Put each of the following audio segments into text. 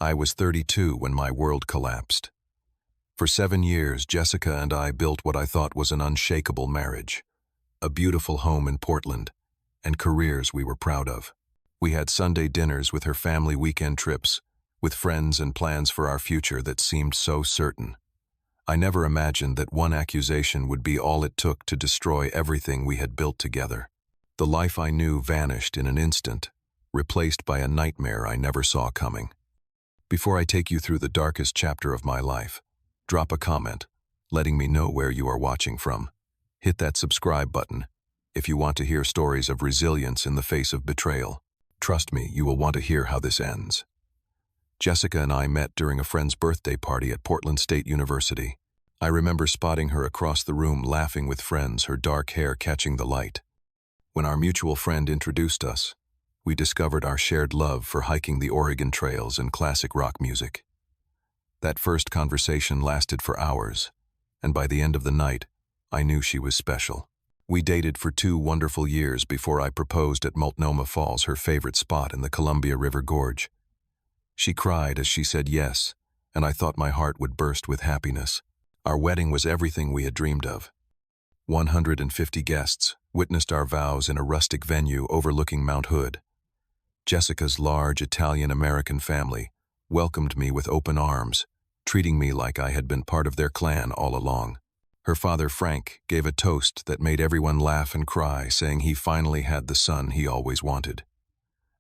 I was 32 when my world collapsed. For 7 years, Jessica and I built what I thought was an unshakable marriage, a beautiful home in Portland, and careers we were proud of. We had Sunday dinners with her family, weekend trips, with friends and plans for our future that seemed so certain. I never imagined that one accusation would be all it took to destroy everything we had built together. The life I knew vanished in an instant, replaced by a nightmare I never saw coming. Before I take you through the darkest chapter of my life, drop a comment, letting me know where you are watching from. Hit that subscribe button if you want to hear stories of resilience in the face of betrayal. Trust me, you will want to hear how this ends. Jessica and I met during a friend's birthday party at Portland State University. I remember spotting her across the room laughing with friends, her dark hair catching the light. When our mutual friend introduced us, we discovered our shared love for hiking the Oregon trails and classic rock music. That first conversation lasted for hours, and by the end of the night, I knew she was special. We dated for 2 wonderful years before I proposed at Multnomah Falls, her favorite spot in the Columbia River Gorge. She cried as she said yes, and I thought my heart would burst with happiness. Our wedding was everything we had dreamed of. 150 guests witnessed our vows in a rustic venue overlooking Mount Hood. Jessica's large Italian-American family welcomed me with open arms, treating me like I had been part of their clan all along. Her father, Frank, gave a toast that made everyone laugh and cry, saying he finally had the son he always wanted.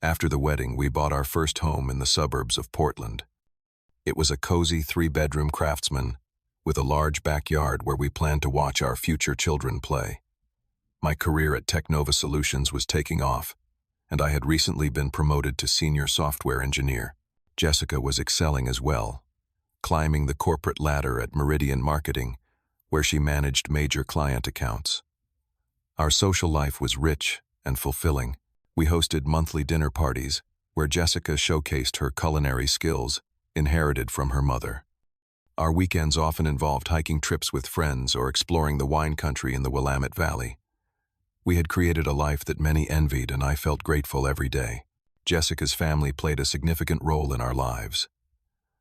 After the wedding, we bought our first home in the suburbs of Portland. It was a cozy 3-bedroom craftsman with a large backyard where we planned to watch our future children play. My career at Technova Solutions was taking off, and I had recently been promoted to senior software engineer. Jessica was excelling as well, climbing the corporate ladder at Meridian Marketing, where she managed major client accounts. Our social life was rich and fulfilling. We hosted monthly dinner parties where Jessica showcased her culinary skills inherited from her mother. Our weekends often involved hiking trips with friends or exploring the wine country in the Willamette Valley. We had created a life that many envied, and I felt grateful every day. Jessica's family played a significant role in our lives.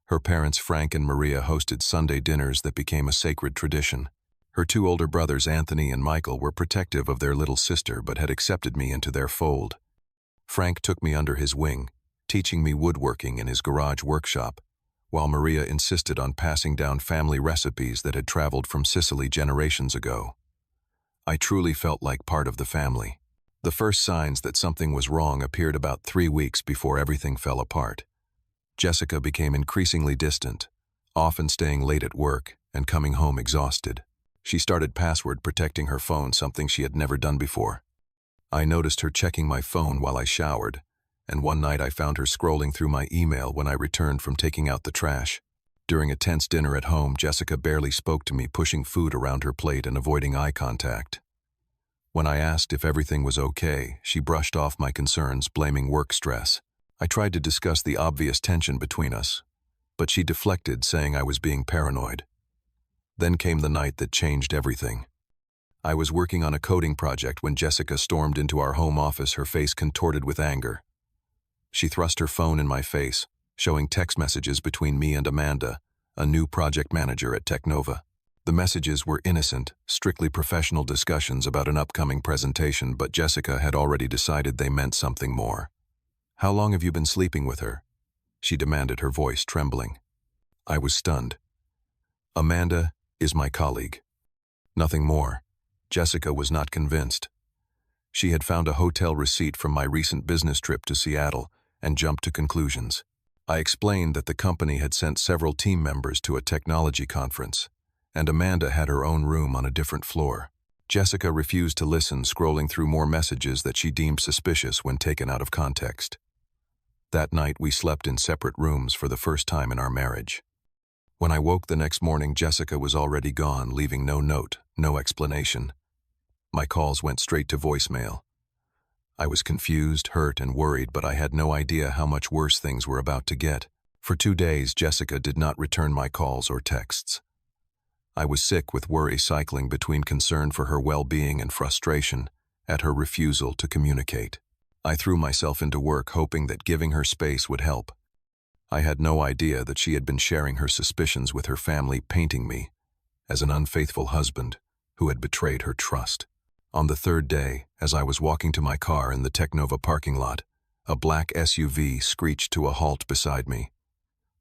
Her parents, Frank and Maria, hosted Sunday dinners that became a sacred tradition. Her 2 older brothers, Anthony and Michael, were protective of their little sister but had accepted me into their fold. Frank took me under his wing, teaching me woodworking in his garage workshop, while Maria insisted on passing down family recipes that had traveled from Sicily generations ago. I truly felt like part of the family. The first signs that something was wrong appeared about 3 weeks before everything fell apart. Jessica became increasingly distant, often staying late at work and coming home exhausted. She started password protecting her phone, something she had never done before. I noticed her checking my phone while I showered, and one night I found her scrolling through my email when I returned from taking out the trash. During a tense dinner at home, Jessica barely spoke to me, pushing food around her plate and avoiding eye contact. When I asked if everything was okay, she brushed off my concerns, blaming work stress. I tried to discuss the obvious tension between us, but she deflected, saying I was being paranoid. Then came the night that changed everything. I was working on a coding project when Jessica stormed into our home office, her face contorted with anger. She thrust her phone in my face, showing text messages between me and Amanda, a new project manager at Technova. The messages were innocent, strictly professional discussions about an upcoming presentation, but Jessica had already decided they meant something more. "How long have you been sleeping with her?" she demanded, her voice trembling. I was stunned. "Amanda is my colleague. Nothing more." Jessica was not convinced. She had found a hotel receipt from my recent business trip to Seattle and jumped to conclusions. I explained that the company had sent several team members to a technology conference, and Amanda had her own room on a different floor. Jessica refused to listen, scrolling through more messages that she deemed suspicious when taken out of context. That night, we slept in separate rooms for the first time in our marriage. When I woke the next morning, Jessica was already gone, leaving no note, no explanation. My calls went straight to voicemail. I was confused, hurt, and worried, but I had no idea how much worse things were about to get. For 2 days, Jessica did not return my calls or texts. I was sick with worry, cycling between concern for her well-being and frustration at her refusal to communicate. I threw myself into work, hoping that giving her space would help. I had no idea that she had been sharing her suspicions with her family, painting me as an unfaithful husband who had betrayed her trust. On the third day, as I was walking to my car in the Technova parking lot, a black SUV screeched to a halt beside me.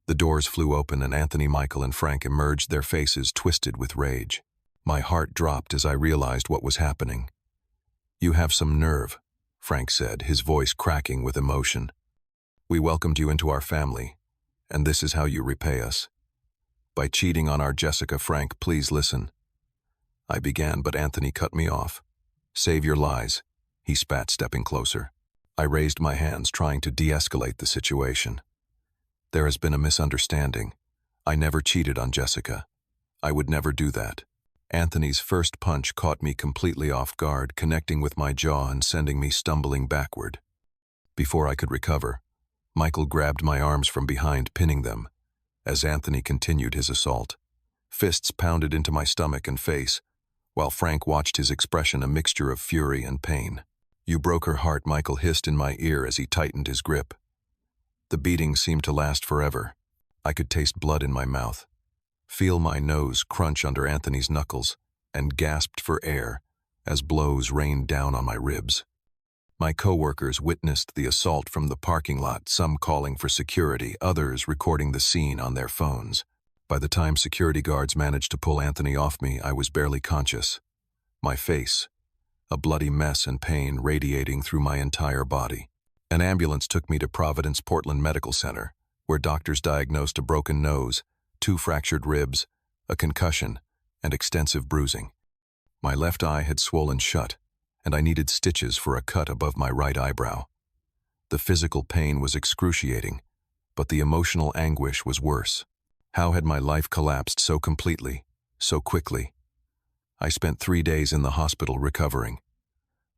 The doors flew open and Anthony, Michael, and Frank emerged, their faces twisted with rage. My heart dropped as I realized what was happening. "You have some nerve," Frank said, his voice cracking with emotion. "We welcomed you into our family, and this is how you repay us. By cheating on our Jessica." "Frank, please listen," I began, but Anthony cut me off. "Save your lies," he spat, stepping closer. I raised my hands, trying to de-escalate the situation. "There has been a misunderstanding. I never cheated on Jessica. I would never do that." Anthony's first punch caught me completely off guard, connecting with my jaw and sending me stumbling backward. Before I could recover, Michael grabbed my arms from behind, pinning them, as Anthony continued his assault. Fists pounded into my stomach and face, while Frank watched, his expression a mixture of fury and pain. "You broke her heart," Michael hissed in my ear as he tightened his grip. The beating seemed to last forever. I could taste blood in my mouth, feel my nose crunch under Anthony's knuckles, and gasped for air as blows rained down on my ribs. My co-workers witnessed the assault from the parking lot, some calling for security, others recording the scene on their phones. By the time security guards managed to pull Anthony off me, I was barely conscious. My face, a bloody mess, and pain radiating through my entire body. An ambulance took me to Providence Portland Medical Center, where doctors diagnosed a broken nose, 2 fractured ribs, a concussion, and extensive bruising. My left eye had swollen shut, and I needed stitches for a cut above my right eyebrow. The physical pain was excruciating, but the emotional anguish was worse. How had my life collapsed so completely, so quickly? I spent 3 days in the hospital recovering.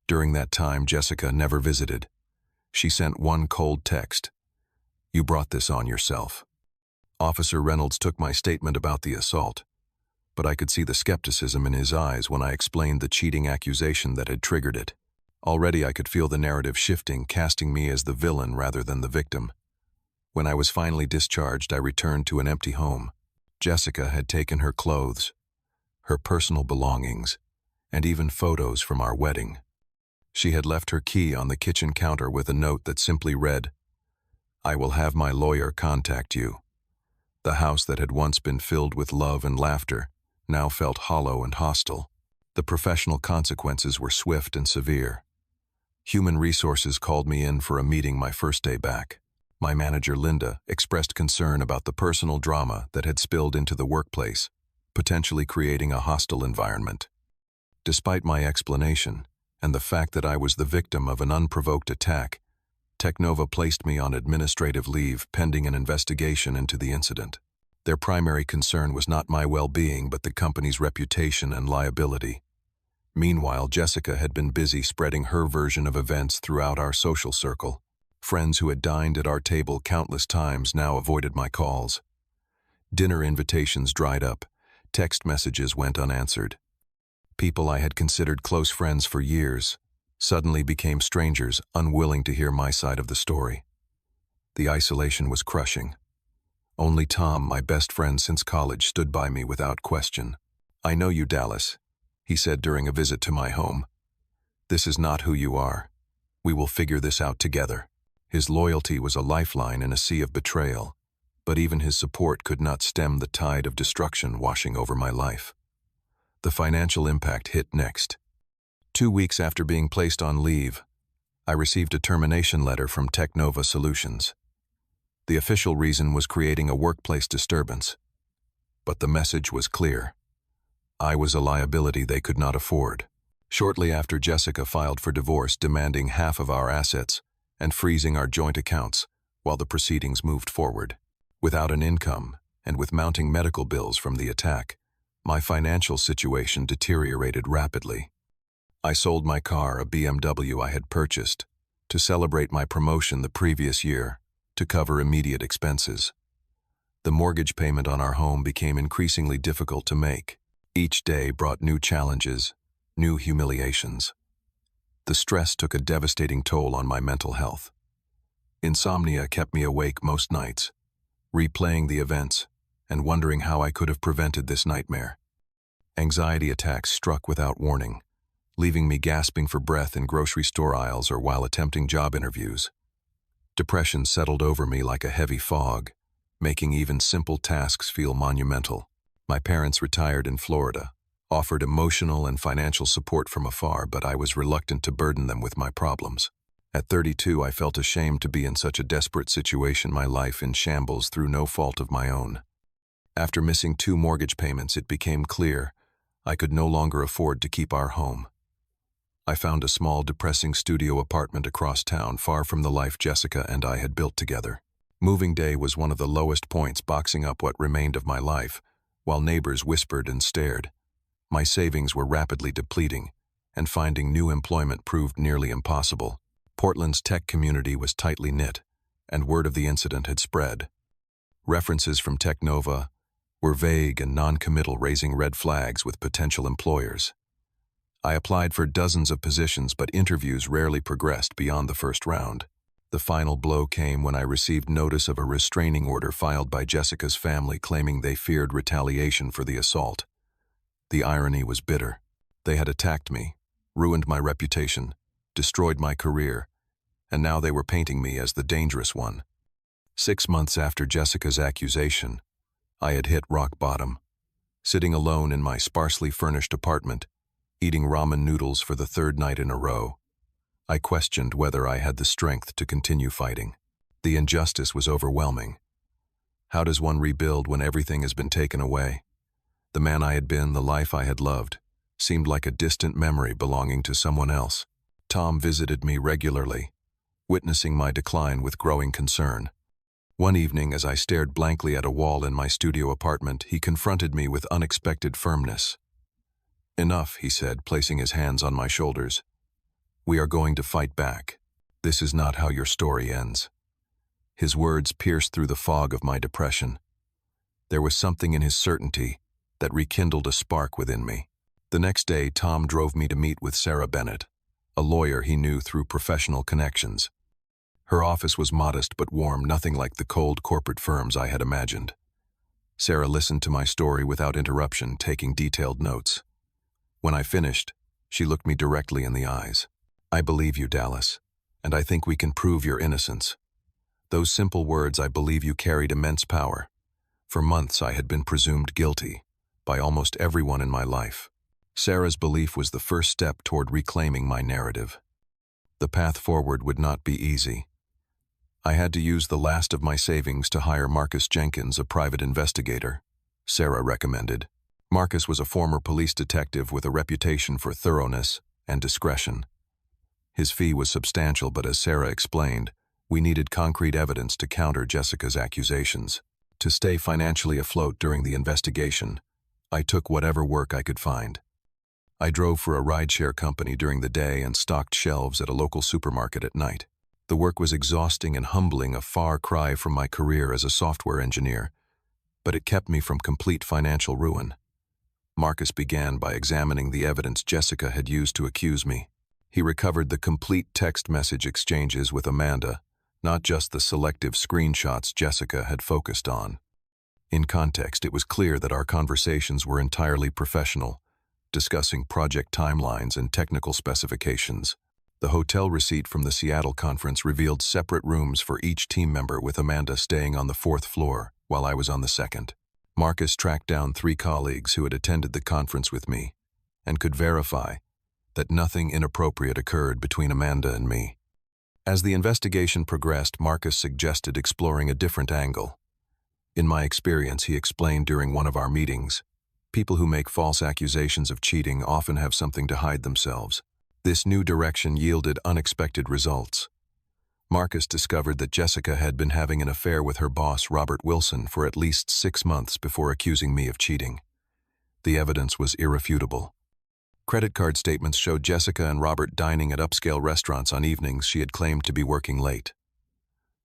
During that time, Jessica never visited. She sent one cold text: "You brought this on yourself." Officer Reynolds took my statement about the assault, but I could see the skepticism in his eyes when I explained the cheating accusation that had triggered it. Already I could feel the narrative shifting, casting me as the villain rather than the victim. When I was finally discharged, I returned to an empty home. Jessica had taken her clothes, her personal belongings, and even photos from our wedding. She had left her key on the kitchen counter with a note that simply read, "I will have my lawyer contact you." The house that had once been filled with love and laughter now felt hollow and hostile. The professional consequences were swift and severe. Human Resources called me in for a meeting my first day back. My manager, Linda, expressed concern about the personal drama that had spilled into the workplace, potentially creating a hostile environment. Despite my explanation, and the fact that I was the victim of an unprovoked attack, Technova placed me on administrative leave pending an investigation into the incident. Their primary concern was not my well-being, but the company's reputation and liability. Meanwhile, Jessica had been busy spreading her version of events throughout our social circle. Friends who had dined at our table countless times now avoided my calls. Dinner invitations dried up. Text messages went unanswered. People I had considered close friends for years suddenly became strangers, unwilling to hear my side of the story. The isolation was crushing. Only Tom, my best friend since college, stood by me without question. "I know you, Dallas," he said during a visit to my home. "This is not who you are. We will figure this out together." His loyalty was a lifeline in a sea of betrayal, but even his support could not stem the tide of destruction washing over my life. The financial impact hit next. 2 weeks after being placed on leave, I received a termination letter from Technova Solutions. The official reason was creating a workplace disturbance, but the message was clear. I was a liability they could not afford. Shortly after, Jessica filed for divorce, demanding half of our assets and freezing our joint accounts while the proceedings moved forward. Without an income and with mounting medical bills from the attack, my financial situation deteriorated rapidly. I sold my car, a BMW I had purchased, to celebrate my promotion the previous year, to cover immediate expenses. The mortgage payment on our home became increasingly difficult to make. Each day brought new challenges, new humiliations. The stress took a devastating toll on my mental health. Insomnia kept me awake most nights, replaying the events and wondering how I could have prevented this nightmare. Anxiety attacks struck without warning, leaving me gasping for breath in grocery store aisles or while attempting job interviews. Depression settled over me like a heavy fog, making even simple tasks feel monumental. My parents retired in Florida, offered emotional and financial support from afar, but I was reluctant to burden them with my problems. At 32, I felt ashamed to be in such a desperate situation, my life in shambles through no fault of my own. After missing 2 mortgage payments, it became clear I could no longer afford to keep our home. I found a small, depressing studio apartment across town, far from the life Jessica and I had built together. Moving day was one of the lowest points, boxing up what remained of my life, while neighbors whispered and stared. My savings were rapidly depleting, and finding new employment proved nearly impossible. Portland's tech community was tightly knit, and word of the incident had spread. References from Technova were vague and non-committal, raising red flags with potential employers. I applied for dozens of positions, but interviews rarely progressed beyond the first round. The final blow came when I received notice of a restraining order filed by Jessica's family, claiming they feared retaliation for the assault. The irony was bitter. They had attacked me, ruined my reputation, destroyed my career, and now they were painting me as the dangerous one. 6 months after Jessica's accusation, I had hit rock bottom. Sitting alone in my sparsely furnished apartment, eating ramen noodles for the 3rd night in a row, I questioned whether I had the strength to continue fighting. The injustice was overwhelming. How does one rebuild when everything has been taken away? The man I had been, the life I had loved, seemed like a distant memory belonging to someone else. Tom visited me regularly, witnessing my decline with growing concern. One evening, as I stared blankly at a wall in my studio apartment, he confronted me with unexpected firmness. "Enough," he said, placing his hands on my shoulders. "We are going to fight back. This is not how your story ends." His words pierced through the fog of my depression. There was something in his certainty that rekindled a spark within me. The next day, Tom drove me to meet with Sarah Bennett, a lawyer he knew through professional connections. Her office was modest but warm, nothing like the cold corporate firms I had imagined. Sarah listened to my story without interruption, taking detailed notes. When I finished, she looked me directly in the eyes. "I believe you, Dallas, and I think we can prove your innocence." Those simple words, I believe you, carried immense power. For months I had been presumed guilty by almost everyone in my life. Sarah's belief was the first step toward reclaiming my narrative. The path forward would not be easy. I had to use the last of my savings to hire Marcus Jenkins, a private investigator, Sarah recommended. Marcus was a former police detective with a reputation for thoroughness and discretion. His fee was substantial, but as Sarah explained, we needed concrete evidence to counter Jessica's accusations. To stay financially afloat during the investigation, I took whatever work I could find. I drove for a rideshare company during the day and stocked shelves at a local supermarket at night. The work was exhausting and humbling, a far cry from my career as a software engineer, but it kept me from complete financial ruin. Marcus began by examining the evidence Jessica had used to accuse me. He recovered the complete text message exchanges with Amanda, not just the selective screenshots Jessica had focused on. In context, it was clear that our conversations were entirely professional, discussing project timelines and technical specifications. The hotel receipt from the Seattle conference revealed separate rooms for each team member, with Amanda staying on the 4th floor while I was on the 2nd. Marcus tracked down 3 colleagues who had attended the conference with me and could verify that nothing inappropriate occurred between Amanda and me. As the investigation progressed, Marcus suggested exploring a different angle. In my experience, he explained during one of our meetings, people who make false accusations of cheating often have something to hide themselves. This new direction yielded unexpected results. Marcus discovered that Jessica had been having an affair with her boss, Robert Wilson, for at least 6 months before accusing me of cheating. The evidence was irrefutable. Credit card statements showed Jessica and Robert dining at upscale restaurants on evenings she had claimed to be working late.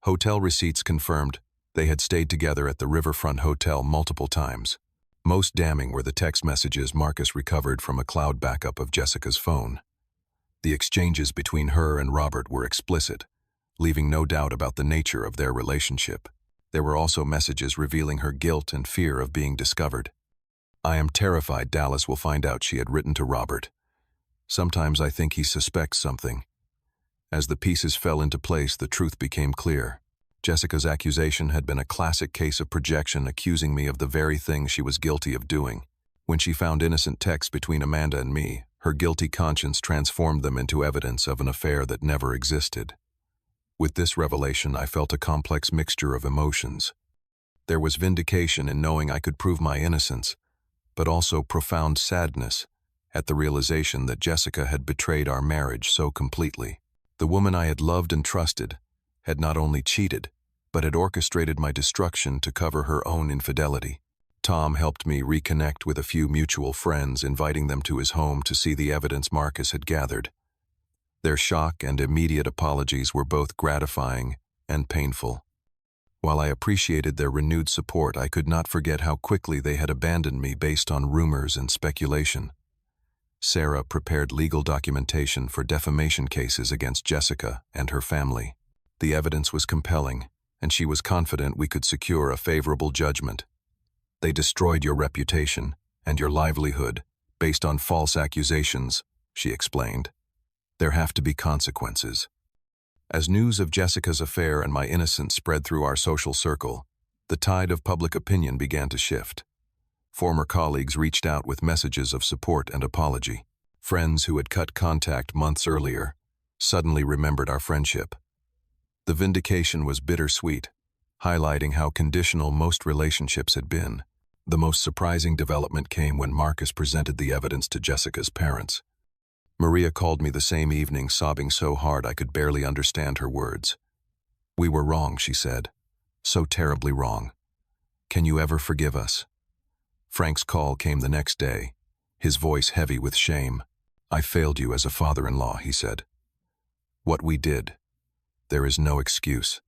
Hotel receipts confirmed they had stayed together at the Riverfront Hotel multiple times. Most damning were the text messages Marcus recovered from a cloud backup of Jessica's phone. The exchanges between her and Robert were explicit, leaving no doubt about the nature of their relationship. There were also messages revealing her guilt and fear of being discovered. "I am terrified Dallas will find out," she had written to Robert. "Sometimes I think he suspects something." As the pieces fell into place, the truth became clear. Jessica's accusation had been a classic case of projection, accusing me of the very thing she was guilty of doing. When she found innocent texts between Amanda and me, her guilty conscience transformed them into evidence of an affair that never existed. With this revelation, I felt a complex mixture of emotions. There was vindication in knowing I could prove my innocence, but also profound sadness at the realization that Jessica had betrayed our marriage so completely. The woman I had loved and trusted had not only cheated, but had orchestrated my destruction to cover her own infidelity. Tom helped me reconnect with a few mutual friends, inviting them to his home to see the evidence Marcus had gathered. Their shock and immediate apologies were both gratifying and painful. While I appreciated their renewed support, I could not forget how quickly they had abandoned me based on rumors and speculation. Sarah prepared legal documentation for defamation cases against Jessica and her family. The evidence was compelling, and she was confident we could secure a favorable judgment. "They destroyed your reputation and your livelihood based on false accusations," she explained. "There have to be consequences." As news of Jessica's affair and my innocence spread through our social circle, the tide of public opinion began to shift. Former colleagues reached out with messages of support and apology. Friends who had cut contact months earlier suddenly remembered our friendship. The vindication was bittersweet, highlighting how conditional most relationships had been. The most surprising development came when Marcus presented the evidence to Jessica's parents. Maria called me the same evening, sobbing so hard I could barely understand her words. "We were wrong," she said. "So terribly wrong. Can you ever forgive us?" Frank's call came the next day, his voice heavy with shame. "I failed you as a father-in-law," he said. "What we did, there is no excuse.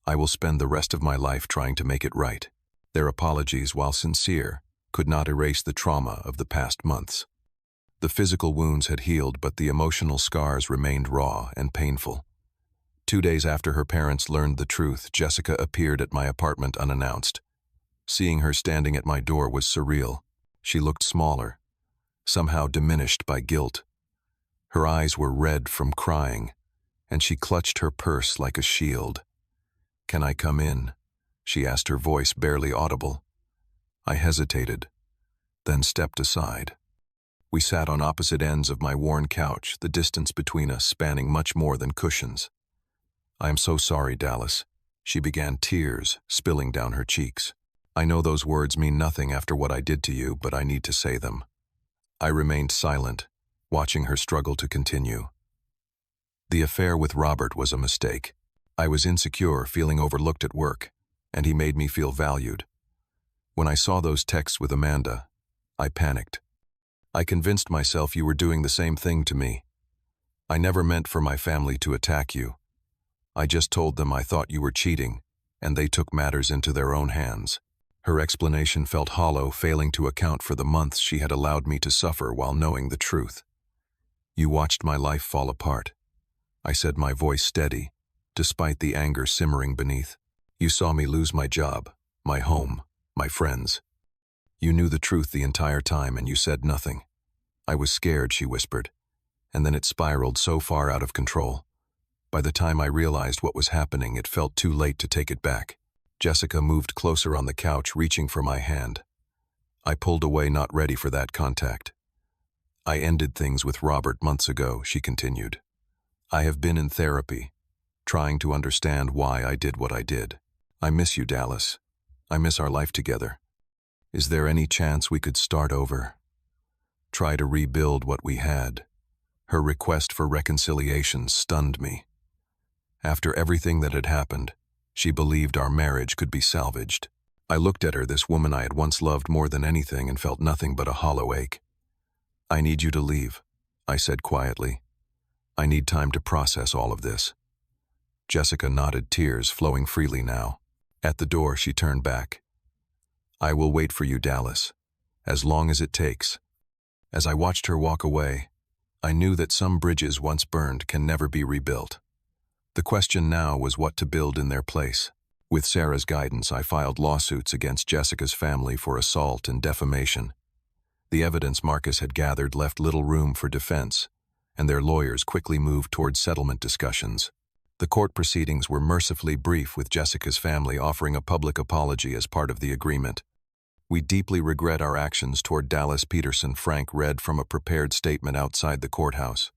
I will spend the rest of my life trying to make it right." Their apologies, while sincere, could not erase the trauma of the past months. The physical wounds had healed, but the emotional scars remained raw and painful. 2 days after her parents learned the truth, Jessica appeared at my apartment unannounced. Seeing her standing at my door was surreal. She looked smaller, somehow diminished by guilt. Her eyes were red from crying, and she clutched her purse like a shield. "Can I come in?" she asked, her voice barely audible. I hesitated, then stepped aside. We sat on opposite ends of my worn couch, the distance between us spanning much more than cushions. "I am so sorry, Dallas," she began, tears spilling down her cheeks. "I know those words mean nothing after what I did to you, but I need to say them." I remained silent, watching her struggle to continue. "The affair with Robert was a mistake. I was insecure, feeling overlooked at work, and he made me feel valued. When I saw those texts with Amanda, I panicked. I convinced myself you were doing the same thing to me. I never meant for my family to attack you. I just told them I thought you were cheating, and they took matters into their own hands." Her explanation felt hollow, failing to account for the months she had allowed me to suffer while knowing the truth. "You watched my life fall apart," I said, my voice steady, despite the anger simmering beneath. "You saw me lose my job, my home, my friends. You knew the truth the entire time, and you said nothing." "I was scared," she whispered, and then it spiraled so far out of control. By the time I realized what was happening, it felt too late to take it back. Jessica moved closer on the couch, reaching for my hand. I pulled away, not ready for that contact. "I ended things with Robert months ago," she continued. "I have been in therapy, trying to understand why I did what I did. I miss you, Dallas. I miss our life together. Is there any chance we could start over? Try to rebuild what we had?" Her request for reconciliation stunned me. After everything that had happened, she believed our marriage could be salvaged. I looked at her, this woman I had once loved more than anything, and felt nothing but a hollow ache. "I need you to leave," I said quietly. "I need time to process all of this." Jessica nodded, tears flowing freely now. At the door, she turned back. "I will wait for you, Dallas, as long as it takes." As I watched her walk away, I knew that some bridges once burned can never be rebuilt. The question now was what to build in their place. With Sarah's guidance, I filed lawsuits against Jessica's family for assault and defamation. The evidence Marcus had gathered left little room for defense, and their lawyers quickly moved toward settlement discussions. The court proceedings were mercifully brief, with Jessica's family offering a public apology as part of the agreement. "We deeply regret our actions toward Dallas Peterson," Frank read from a prepared statement outside the courthouse.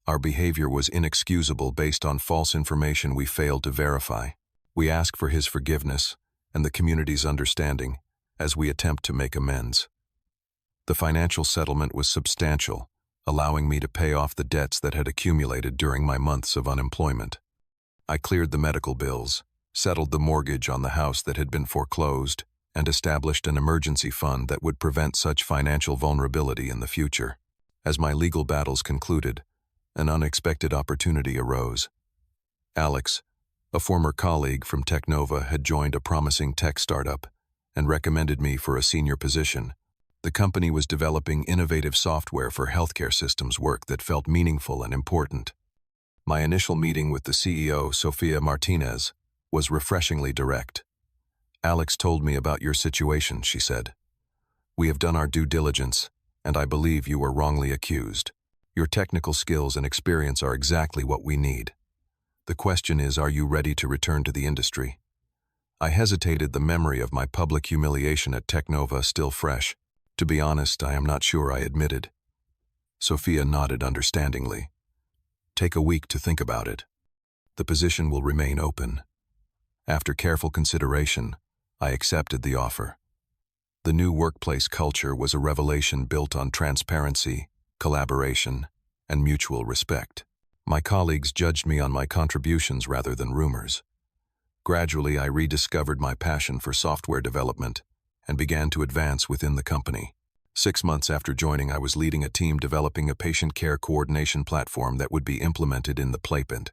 "Our behavior was inexcusable based on false information we failed to verify. We ask for his forgiveness and the community's understanding as we attempt to make amends." The financial settlement was substantial, allowing me to pay off the debts that had accumulated during my months of unemployment. I cleared the medical bills, settled the mortgage on the house that had been foreclosed, and established an emergency fund that would prevent such financial vulnerability in the future. As my legal battles concluded, an unexpected opportunity arose. Alex, a former colleague from Technova, had joined a promising tech startup and recommended me for a senior position. The company was developing innovative software for healthcare systems work that felt meaningful and important. My initial meeting with the CEO, Sofia Martinez, was refreshingly direct. "Alex told me about your situation," she said. "We have done our due diligence, and I believe you were wrongly accused. Your technical skills and experience are exactly what we need. The question is, are you ready to return to the industry?" I hesitated, the memory of my public humiliation at Technova still fresh. "To be honest, I am not sure," I admitted. Sophia nodded understandingly. "Take a week to think about it. The position will remain open." After careful consideration, I accepted the offer. The new workplace culture was a revelation built on transparency, collaboration, and mutual respect. My colleagues judged me on my contributions rather than rumors. Gradually, I rediscovered my passion for software development and began to advance within the company. 6 months after joining, I was leading a team developing a patient care coordination platform that would be implemented in the playpen.